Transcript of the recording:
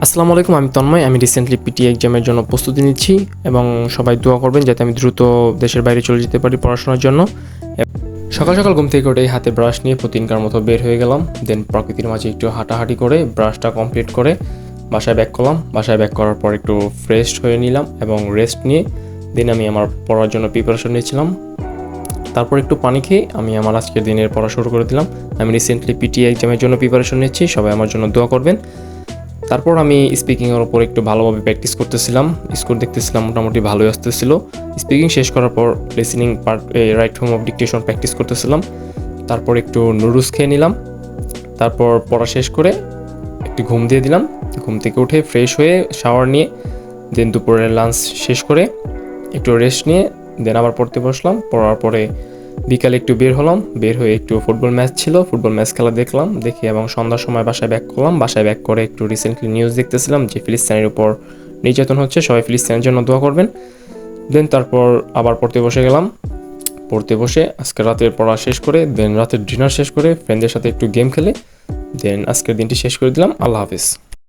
আসসালামু আলাইকুম, আমি তন্ময়। আমি রিসেন্টলি পিটি এক্সামের জন্য প্রস্তুতি নিচ্ছি এবং সবাই দোয়া করবেন যাতে আমি দ্রুত দেশের বাইরে চলে যেতে পারি পড়াশোনার জন্য। সকাল সকাল ঘুম থেকে উঠে হাতে ব্রাশ নিয়ে প্রতিদিনকার মতো বের হয়ে গেলাম। দেন প্রকৃতির মাঝে একটু হাঁটাহাঁটি করে ব্রাশটা কমপ্লিট করে বাসায় ব্যাক করলাম। বাসায় ব্যাক করার পর একটু ফ্রেশ হয়ে নিলাম এবং রেস্ট নিয়ে দেন আমি আমার পড়ার জন্য প্রিপারেশন নিয়েছিলাম। তারপর একটু পানি খেয়ে আমি আমার আজকের দিনের পড়া শুরু করে দিলাম। আমি রিসেন্টলি পিটি এক্সামের জন্য প্রিপারেশন নিচ্ছি, সবাই আমার জন্য দোয়া করবেন। তারপর আমি স্পিকিংয়ের ওপর একটু ভালোভাবে প্র্যাকটিস করতেছিলাম, স্কোর দেখতেছিলাম, মোটামুটি ভালোই আসতেছিল। স্পিকিং শেষ করার পর listening part, right form of dictation practice করতেছিলাম। তারপর একটু নুডলস খেয়ে নিলাম। তারপর পড়া শেষ করে একটু ঘুম দিয়ে দিলাম। ঘুম থেকে উঠে ফ্রেশ হয়ে শাওয়ার নিয়ে দেন দুপুরের লাঞ্চ শেষ করে একটু রেস্ট নিয়ে দেন আবার পড়তে বসলাম। পড়ার পরে বিকালে একটু বের হলাম, বের হয়ে একটু ফুটবল ম্যাচ ছিল, ফুটবল ম্যাচ খেলা দেখলাম, দেখে এবং সন্ধ্যার সময় বাসায় ব্যাক করলাম। বাসায় ব্যাক করে একটু রিসেন্টলি নিউজ দেখতেছিলাম যে ফিলিস্তিনের উপর নির্যাতন হচ্ছে, সবাই ফিলিস্তিনের জন্য দোয়া করবেন। দেন তারপর আবার পড়তে বসে গেলাম। পড়তে বসে আজকে রাতের পড়া শেষ করে দেন রাতের ডিনার শেষ করে ফ্রেন্ডদের সাথে একটু গেম খেলে দেন আজকের দিনটি শেষ করে দিলাম। আল্লাহ হাফিজ।